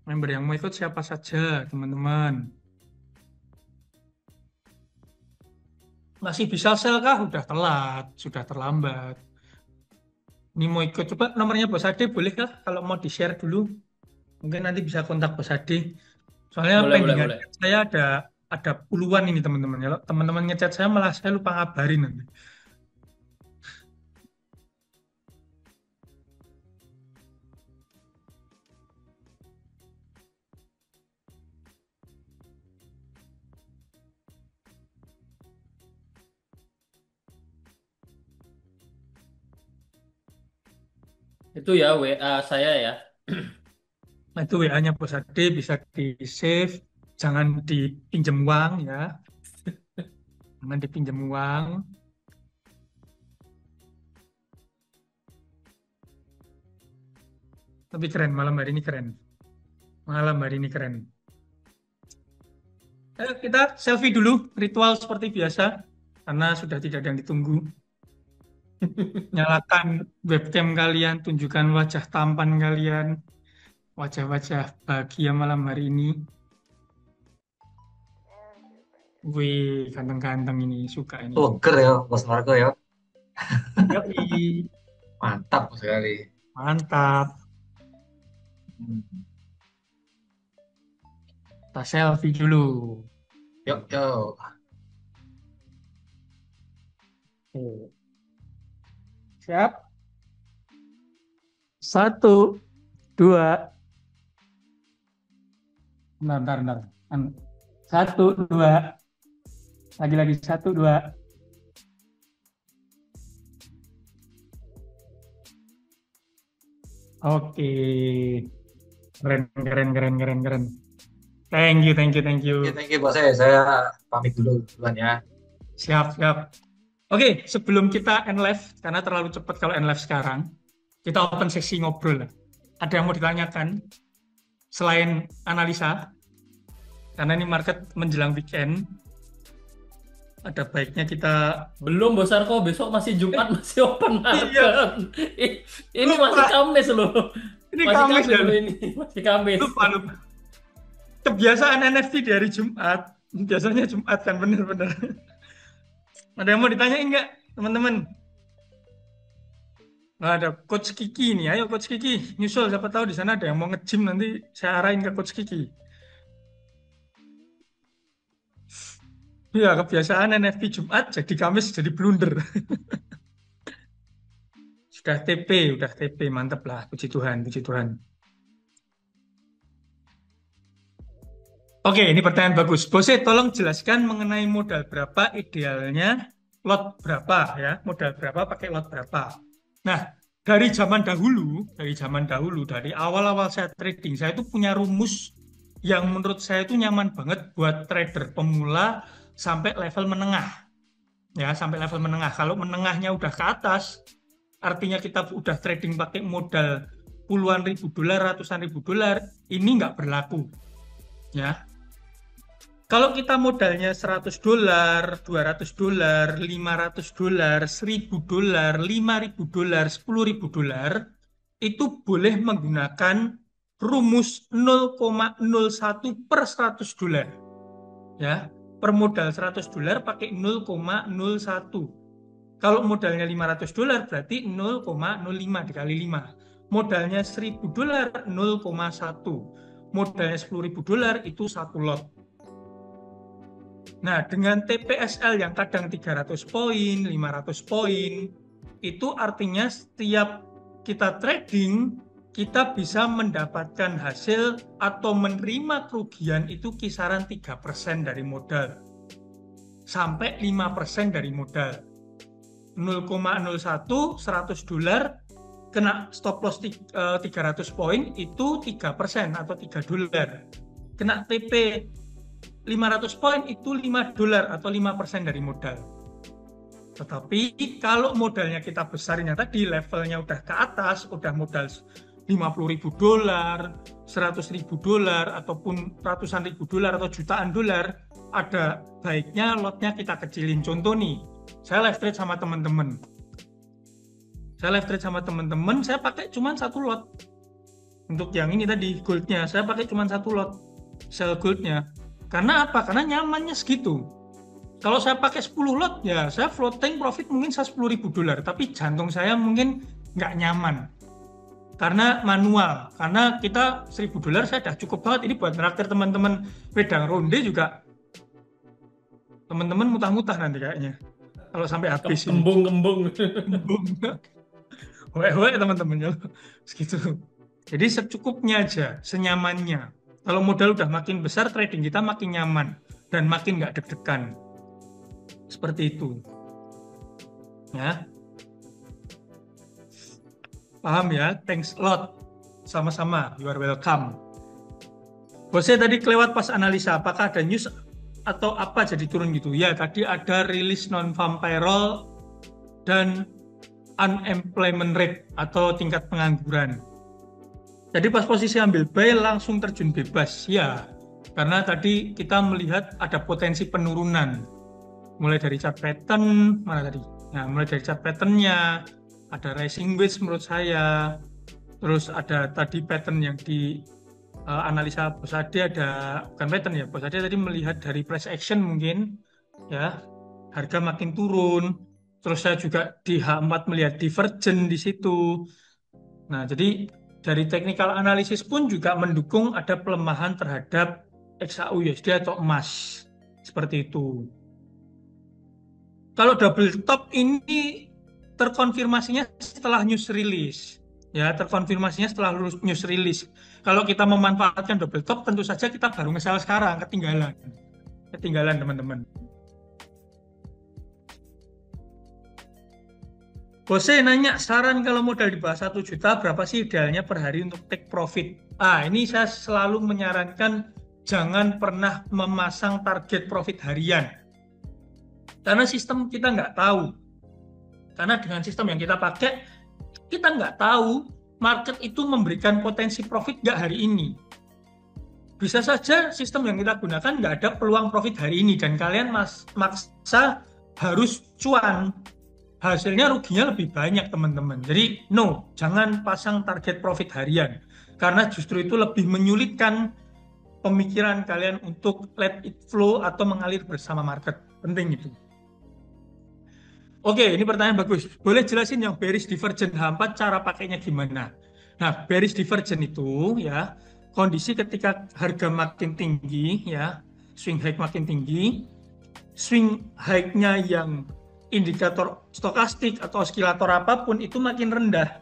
Member yang mau ikut siapa saja, teman-teman? Masih bisa sel kah? Udah telat, sudah terlambat. Ini mau ikut, coba nomornya Bos Ade boleh kah? Kalau mau di-share dulu, mungkin nanti bisa kontak Bos Ade. Soalnya Boleh, boleh, pendingan boleh. saya ada puluhan ini teman-teman. Kalau teman-teman ngechat saya malah saya lupa ngabarin nanti. Itu ya WA saya ya. Nah, itu WA-nya Bos Ade bisa di-save, jangan dipinjam uang ya, jangan dipinjam uang. Tapi keren, malam hari ini keren. Malam hari ini keren. Kita selfie dulu, ritual seperti biasa, karena sudah tidak ada yang ditunggu. Nyalakan webcam kalian, tunjukkan wajah tampan kalian, wajah-wajah bahagia malam hari ini. Wih, ganteng-ganteng ini, suka ini. Seger ya, Mas Marco ya. Yoi, Mantap sekali. mantap. Kita selfie dulu. Yuk, yuk. Oke. Siap? 1, 2. Bentar. 1, 2. Lagi-lagi 1, 2. Oke. Keren. Thank you. Oke, thank you Bos. Saya pamit duluan ya. Siap. Oke, sebelum kita end live, karena terlalu cepat kalau end live sekarang, kita open sesi ngobrol. Ada yang mau ditanyakan selain analisa? Karena ini market menjelang weekend, ada baiknya kita... Belum Bos Arko, besok masih Jumat, masih open market. Iya. Ini Lupa. masih Kamis loh. Ini Masih Kamis ya? loh ini, masih Kamis. Lupa. Kebiasaan NFT di hari Jumat. Biasanya Jumat kan, bener-bener. Ada yang mau ditanyain nggak, teman-teman? Nggak ada. Coach Kiki nih, ayo Coach Kiki. Nyusul, siapa tahu di sana ada yang mau nge-gym, nanti saya arahin ke Coach Kiki. Ya, kebiasaan NFT Jumat jadi Kamis jadi blunder. Udah TP, mantep lah, puji Tuhan. Oke, ini pertanyaan bagus. Bose, tolong jelaskan mengenai modal berapa idealnya, lot berapa ya, modal berapa pakai lot berapa. Nah, dari zaman dahulu, dari awal-awal saya trading, saya itu punya rumus yang menurut saya itu nyaman banget buat trader pemula sampai level menengah. Ya, sampai level menengah. Kalau menengahnya udah ke atas, artinya kita udah trading pakai modal puluhan ribu dolar, ratusan ribu dolar, ini nggak berlaku. Ya. Kalau kita modalnya 100 dolar, 200 dolar, 500 dolar, 1000 dolar, 5000 dolar, 10.000 dolar, itu boleh menggunakan rumus 0,01 per 100 dolar. Ya, per modal 100 dolar pakai 0,01. Kalau modalnya 500 dolar berarti 0,05 dikali 5. Modalnya 1000 dolar 0,1. Modalnya 10.000 dolar itu 1 lot. Nah, dengan TPSL yang kadang 300 poin, 500 poin, itu artinya setiap kita trading, kita bisa mendapatkan hasil atau menerima kerugian itu kisaran 3% dari modal. Sampai 5% dari modal. 0,01, 100 dolar, kena stop loss 300 poin, itu 3% atau 3 dolar. Kena TP 500 poin itu 5 dolar atau 5% dari modal. Tetapi kalau modalnya kita besarinnya tadi, levelnya udah ke atas, udah modal 50.000 dolar, 100.000 dolar, ataupun ratusan ribu dolar atau jutaan dolar, ada baiknya lotnya kita kecilin. Contoh nih, saya live trade sama teman-teman. Saya pakai cuma 1 lot. Untuk yang ini tadi goldnya, saya pakai cuma 1 lot sell goldnya. Karena apa? Karena nyamannya segitu. Kalau saya pakai 10 lot, ya saya floating profit mungkin $10.000, tapi jantung saya mungkin nggak nyaman. Karena manual, karena kita $1.000 saya udah cukup banget. Ini buat nraktir teman-teman wedang ronde juga. Teman-teman mutah-mutah nanti kayaknya. Kalau sampai habis ini. Kembung-kembung. Weh teman-teman ya. Segitu. Jadi secukupnya aja, senyamannya. Kalau modal udah makin besar, trading kita makin nyaman dan makin nggak deg-degan. Seperti itu. Ya. Paham ya? Thanks a lot. Sama-sama. You are welcome. Bosnya tadi kelewat pas analisa. Apakah ada news atau apa jadi turun gitu? Ya, tadi ada rilis non-farm payroll dan unemployment rate atau tingkat pengangguran. Jadi pas posisi ambil buy langsung terjun bebas. Ya, karena tadi kita melihat ada potensi penurunan. Mulai dari chart pattern, mana tadi? Nah, mulai dari chart patternnya, ada rising wedge menurut saya. Terus ada tadi pattern yang di analisa Bos Ade, ada bukan pattern ya, Bos Ade tadi melihat dari price action mungkin ya, harga makin turun. Terus saya juga di H4 melihat divergen di situ. Nah, jadi dari technical analysis pun juga mendukung ada pelemahan terhadap XAUUSD atau emas. Seperti itu. Kalau double top ini terkonfirmasinya setelah news release. Ya, terkonfirmasinya setelah news release. Kalau kita memanfaatkan double top, tentu saja kita baru nge-sell sekarang, ketinggalan. Ketinggalan, teman-teman. Bose nanya, saran kalau modal di bawah 1 juta, berapa sih idealnya per hari untuk take profit? Ini saya selalu menyarankan jangan pernah memasang target profit harian. Karena sistem kita nggak tahu. Karena dengan sistem yang kita pakai, kita nggak tahu market itu memberikan potensi profit nggak hari ini. Bisa saja sistem yang kita gunakan nggak ada peluang profit hari ini, dan kalian maksa harus cuan. Hasilnya ruginya lebih banyak, teman-teman. Jadi, no, jangan pasang target profit harian. Karena justru itu lebih menyulitkan pemikiran kalian untuk let it flow atau mengalir bersama market. Penting itu. Oke, ini pertanyaan bagus. Boleh jelasin yang bearish divergent H4 cara pakainya gimana? Nah, bearish divergent itu ya kondisi ketika harga makin tinggi ya, swing high makin tinggi, swing high-nya yang indikator stokastik atau oskilator apapun itu makin rendah.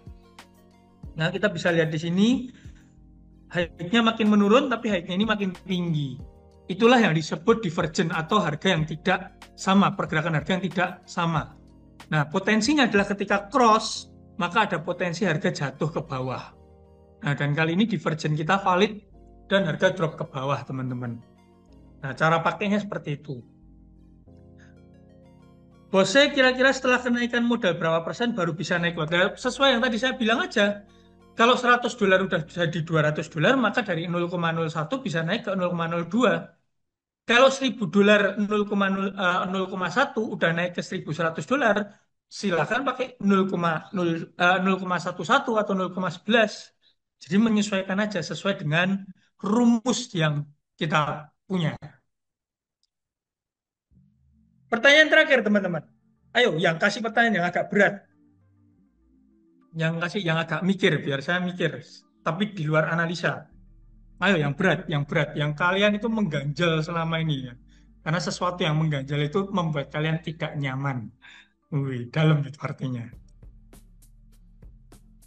Nah, kita bisa lihat di sini high-nya makin menurun tapi high-nya ini makin tinggi. Itulah yang disebut divergent atau harga yang tidak sama, pergerakan harga yang tidak sama. Nah, potensinya adalah ketika cross, maka ada potensi harga jatuh ke bawah. Nah, dan kali ini divergent kita valid dan harga drop ke bawah, teman-teman. Nah, cara pakainya seperti itu. Bosnya kira-kira setelah kenaikan modal berapa persen baru bisa naik lot? Nah, sesuai yang tadi saya bilang aja. Kalau $100 udah jadi $200, maka dari 0,01 bisa naik ke 0,02. Kalau $1.000 0,1 udah naik ke $1.100, silakan pakai 0,11 atau 0,11. Jadi menyesuaikan aja sesuai dengan rumus yang kita punya. Pertanyaan terakhir, teman-teman. Ayo, yang kasih pertanyaan yang agak berat. Yang agak mikir, biar saya mikir. Tapi di luar analisa. Ayo, yang berat. Yang kalian itu mengganjal selama ini ya. Karena sesuatu yang mengganjal itu membuat kalian tidak nyaman. Wih, dalam itu artinya.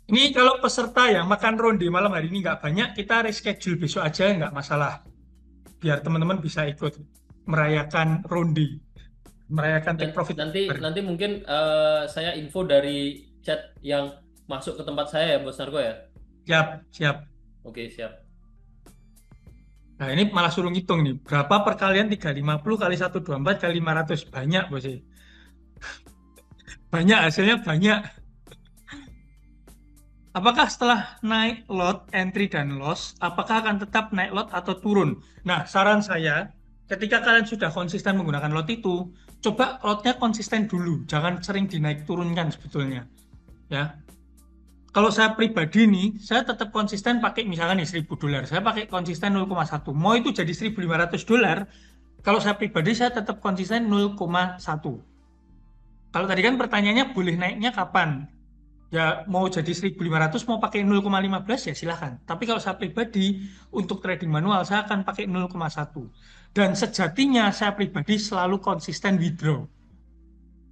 Ini kalau peserta yang makan ronde malam hari ini nggak banyak, kita reschedule besok aja, nggak masalah. Biar teman-teman bisa ikut merayakan ronde. Merayakan take profit. Nanti mungkin saya info dari chat yang masuk ke tempat saya ya, Bos Narko ya? Siap. Oke, siap. Nah, ini malah suruh ngitung nih. Berapa perkalian 350 kali 124 kali 500? Banyak, Bos. Banyak, hasilnya banyak. Apakah setelah naik lot, entry dan loss, apakah akan tetap naik lot atau turun? Nah, saran saya, ketika kalian sudah konsisten menggunakan lot itu, coba lotnya konsisten dulu. Jangan sering dinaik turunkan sebetulnya. Ya. Kalau saya pribadi nih, saya tetap konsisten pakai misalkan nih $1.000. Saya pakai konsisten 0,1. Mau itu jadi $1.500, kalau saya pribadi saya tetap konsisten 0,1. Kalau tadi kan pertanyaannya boleh naiknya kapan? Ya mau jadi 1.500 mau pakai 0,15 ya silahkan. Tapi kalau saya pribadi untuk trading manual saya akan pakai 0,1. Dan sejatinya saya pribadi selalu konsisten withdraw.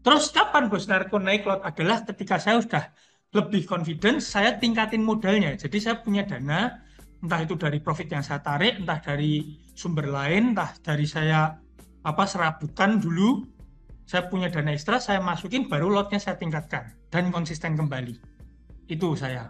Terus kapan Bos Narko naik lot adalah ketika saya sudah lebih confident, saya tingkatin modalnya. Jadi saya punya dana, entah itu dari profit yang saya tarik, entah dari sumber lain, entah dari saya serabutan dulu, saya punya dana ekstra, saya masukin, baru lotnya saya tingkatkan dan konsisten kembali. Itu saya.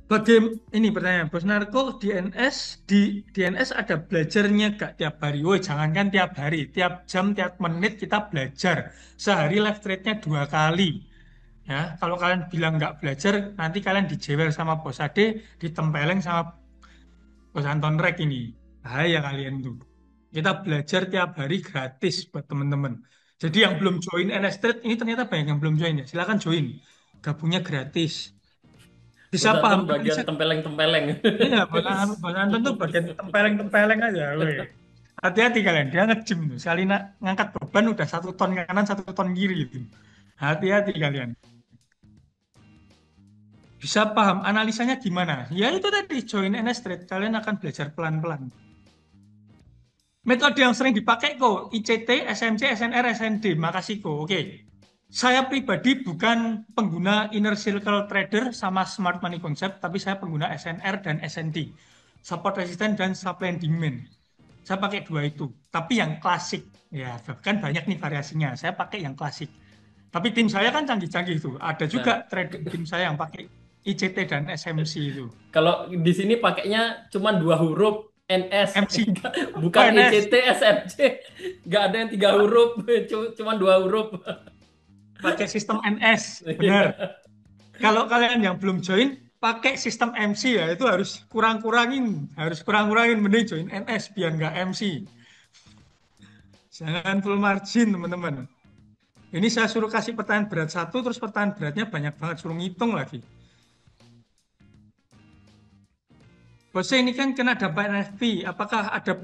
Ini pertanyaan Bos Narko di NS ada belajarnya gak tiap hari? Woi, jangankan tiap hari, tiap jam, tiap menit kita belajar. Sehari live trade-nya 2 kali. Ya, kalau kalian bilang nggak belajar, nanti kalian dijewer sama Bos Ade, ditempeleng sama Bos Anton Rek ini. Bahaya kalian tuh. Kita belajar tiap hari gratis buat teman-teman. Jadi yang belum join NS Trade, ini ternyata banyak yang belum join ya. Silakan join. Gabungnya gratis. Bos Bisa Anton paham bagian analisa. tempeleng-tempeleng. Iya, Bos Anton tuh bagian tempeleng-tempeleng aja. Weh. Hati-hati kalian, dia nge-gym tuh. Sekali ngangkat beban udah 1 ton kanan, 1 ton kiri gitu. Hati-hati kalian. Bisa paham analisanya gimana? Ya itu tadi, join NS Trade. Kalian akan belajar pelan-pelan. Metode yang sering dipakai kok, ICT, SMC, SNR, SND. Makasih kok. Oke. Saya pribadi bukan pengguna Inner Circle Trader sama Smart Money Concept, tapi saya pengguna SNR dan SND. Support Resistance dan Supply and Demand. Saya pakai dua itu. Tapi yang klasik. Ya, kan banyak nih variasinya. Saya pakai yang klasik. Tapi tim saya kan canggih-canggih itu. Ada juga trader tim saya yang pakai ICT dan SMC itu. Kalau di sini pakainya cuma 2 huruf NS, MC. bukan NS. ICT, SMC, nggak ada yang 3 huruf, cuma 2 huruf. Pakai sistem NS, benar. Kalau kalian yang belum join, pakai sistem MC ya, itu harus kurang-kurangin, mending join NS biar nggak MC. Jangan full margin teman-teman. Ini saya suruh kasih pertanyaan berat 1, terus pertanyaan beratnya banyak banget, suruh ngitung lagi. Bos ini kan kena dampak NFP, apakah ada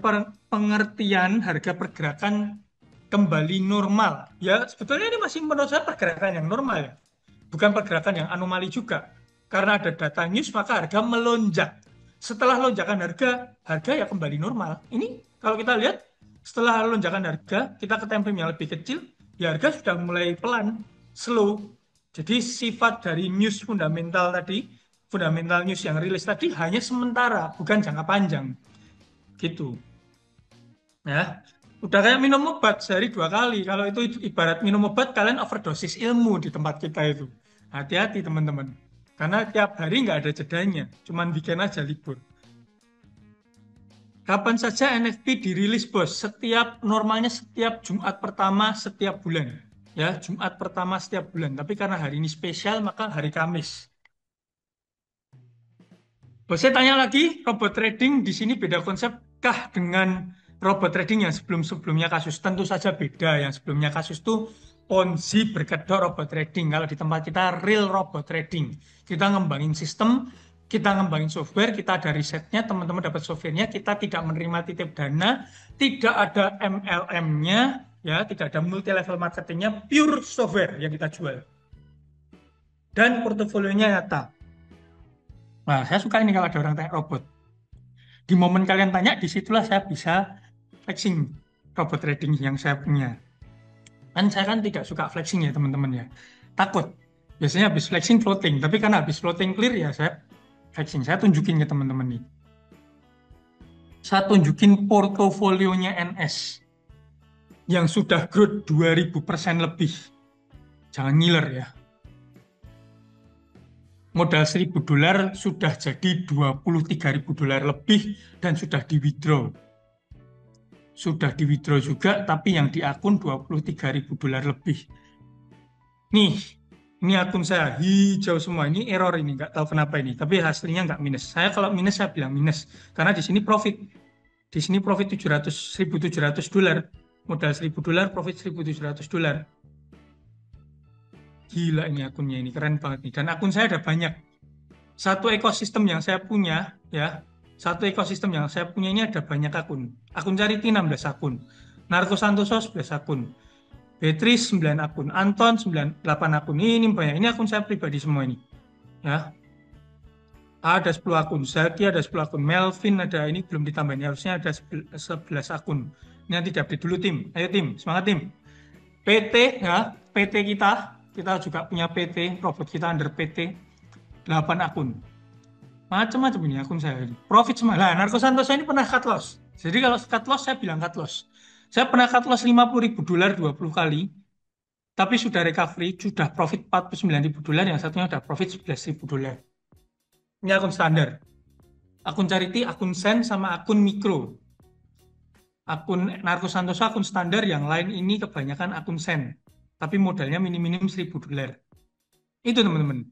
pengertian harga pergerakan kembali normal? Ya sebetulnya ini masih menurut saya pergerakan yang normal ya, bukan pergerakan yang anomali juga. Karena ada data news maka harga melonjak. Setelah lonjakan harga ya kembali normal. Ini kalau kita lihat setelah lonjakan harga, kita ke time frame yang lebih kecil, ya harga sudah mulai pelan, slow. Jadi sifat dari news fundamental tadi, fundamental news yang rilis tadi hanya sementara, bukan jangka panjang. Gitu. Ya, udah kayak minum obat sehari 2 kali. Kalau itu ibarat minum obat, kalian overdosis ilmu di tempat kita itu. Hati-hati teman-teman. Karena tiap hari nggak ada jedanya, cuman weekend aja libur. Kapan saja NFP dirilis bos? Normalnya setiap Jumat pertama setiap bulan. Ya, Jumat pertama setiap bulan. Tapi karena hari ini spesial, maka hari Kamis. Bos saya tanya lagi, robot trading di sini beda konsep kah dengan robot trading yang sebelum-sebelumnya kasus? Tentu saja beda. Yang sebelumnya kasus itu Ponzi berkedok robot trading. Kalau di tempat kita real robot trading. Kita ngembangin sistem, kita ngembangin software, kita ada risetnya, teman-teman dapat softwarenya, kita tidak menerima titip dana, tidak ada MLM-nya, ya, tidak ada multi level marketingnya, pure software yang kita jual. Dan portofolionya nyata. Nah, saya suka ini kalau ada orang tanya robot. Di momen kalian tanya, disitulah saya bisa flexing robot trading yang saya punya. Kan saya kan tidak suka flexing ya teman-teman ya. Takut. Biasanya habis flexing floating. Tapi karena habis floating clear ya saya flexing. Saya tunjukin ke teman-teman nih. Saya tunjukin portofolionya NS. Yang sudah growth 2000% lebih. Jangan ngiler ya. Modal $1.000 sudah jadi $23.000 lebih dan sudah di withdraw. Sudah di withdraw juga, tapi yang di akun $23.000 lebih. Nih, ini akun saya hijau semua. Ini error ini, nggak tahu kenapa ini. Tapi hasilnya nggak minus. Saya kalau minus saya bilang minus, karena di sini profit. Di sini profit $1.700. Modal $1.000, profit $1.700. Gila ini akunnya ini keren banget nih. Dan akun saya ada banyak. Satu ekosistem yang saya punya ya. Satu ekosistem yang saya punya ini ada banyak akun. Akun Charity 16 akun. Narko Santoso 11 akun. Beatrice 9 akun. Anton 8 akun. Ini banyak. Ini akun saya pribadi semua ini. Ya. Ada 10 akun. Zaki ada 10 akun. Melvin ada, ini belum ditambahin. Harusnya ada 11 akun. Ini nanti diupdate dulu tim. Ayo tim, semangat tim. PT ya, PT kita juga punya PT, robot kita under PT 8 akun. Macam-macam ini akun saya ini. Profit semua. Nah, Narko Santoso ini pernah cut loss. Jadi kalau cut loss saya bilang cut loss. Saya pernah cut loss $50.000 20 kali. Tapi sudah recovery, sudah profit $49.000, yang satunya sudah profit $11.000. Ini akun standar. Akun Charity, akun Sen sama akun mikro. Akun Narko Santoso akun standar, yang lain ini kebanyakan akun Sen. Tapi modalnya minim-minim $1.000. Itu teman-teman.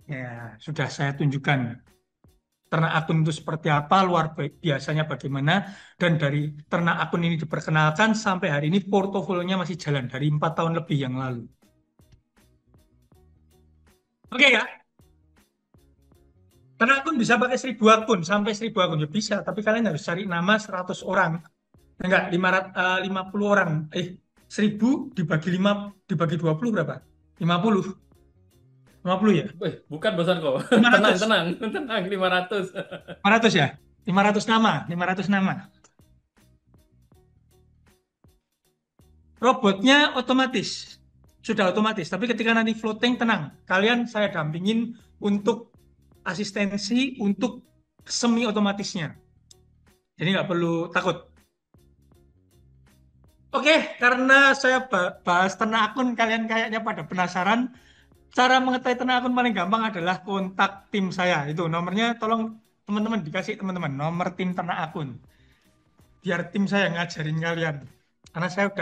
Ya, sudah saya tunjukkan ternak akun itu seperti apa, luar biasanya bagaimana, dan dari ternak akun ini diperkenalkan sampai hari ini portofolionya masih jalan dari 4 tahun lebih yang lalu. Oke ya. Ternak akun bisa pakai 1000 akun, sampai 1000 akun ya bisa, tapi kalian harus cari nama 100 orang. Enggak, 50 orang. 1000 dibagi 5 dibagi 20 berapa? 50 ya? Bukan bosanku. 500. Tenang, 500. 500 ya? 500 nama. Robotnya otomatis. Sudah otomatis, tapi ketika nanti floating tenang. Kalian saya dampingin untuk asistensi untuk semi otomatisnya. Jadi nggak perlu takut. Oke, karena saya bahas ternak akun, kalian kayaknya pada penasaran. Cara mengetahui ternak akun paling gampang adalah kontak tim saya. Itu nomornya, tolong teman-teman dikasih teman-teman nomor tim ternak akun. Biar tim saya ngajarin kalian. Karena saya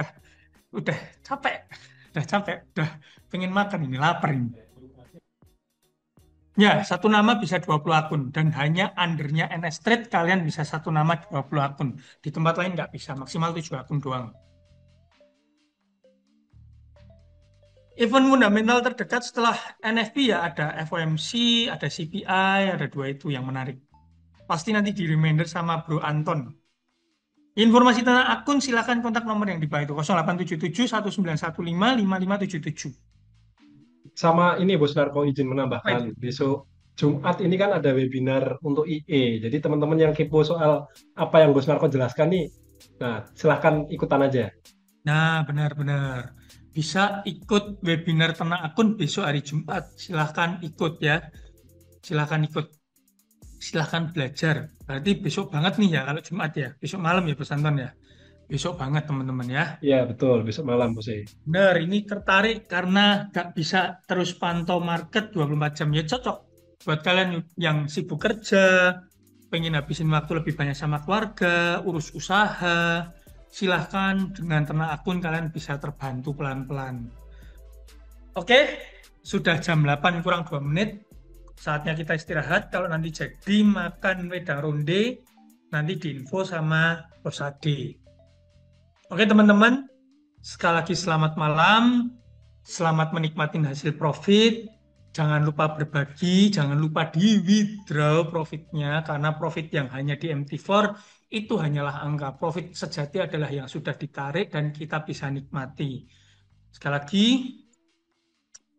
udah capek, udah pengen makan ini, lapar ini. Ya, satu nama bisa 20 akun dan hanya undernya NS Trade kalian bisa satu nama 20 akun. Di tempat lain nggak bisa, maksimal 7 akun doang. Event fundamental terdekat setelah NFP ya ada FOMC, ada CPI, ada 2 itu yang menarik. Pasti nanti di reminder sama Bro Anton. Informasi tentang akun silakan kontak nomor yang di bawah itu 0877 1915 5577. Sama ini Bos Narko izin menambahkan, besok Jumat ini kan ada webinar untuk IE. Jadi teman-teman yang kepo soal apa yang Bos Narko jelaskan nih, nah silahkan ikutan aja. Nah, benar-benar. Bisa ikut webinar ternak akun besok hari Jumat. Silahkan ikut ya. Silahkan ikut. Silahkan belajar. Berarti besok banget nih ya kalau Jumat ya. Besok malam ya Bos Anton ya. Besok banget teman-teman ya. Iya betul, besok malam Bos. Benar, ini tertarik karena gak bisa terus pantau market 24 jam. Ya cocok. Buat kalian yang sibuk kerja, pengen habisin waktu lebih banyak sama keluarga, urus usaha, silahkan dengan ternak akun kalian bisa terbantu pelan-pelan. Oke, sudah jam 8 kurang 2 menit. Saatnya kita istirahat. Kalau nanti jadi makan wedang ronde, nanti diinfo sama Bos Ade. Oke teman-teman, sekali lagi selamat malam. Selamat menikmati hasil profit. Jangan lupa berbagi, jangan lupa di withdraw profitnya, karena profit yang hanya di MT4 itu hanyalah angka. Profit sejati adalah yang sudah ditarik dan kita bisa nikmati. Sekali lagi,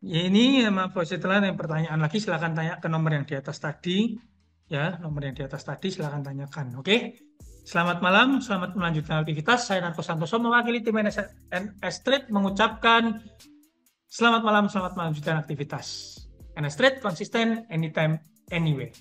ini setelah yang pertanyaan lagi silahkan tanya ke nomor yang di atas tadi. Ya, nomor yang di atas tadi silahkan tanyakan. Oke, selamat malam, selamat melanjutkan aktivitas. Saya Narko Santoso mewakili tim NS Trade mengucapkan selamat malam, selamat melanjutkan aktivitas. NS Trade konsisten anytime, anywhere.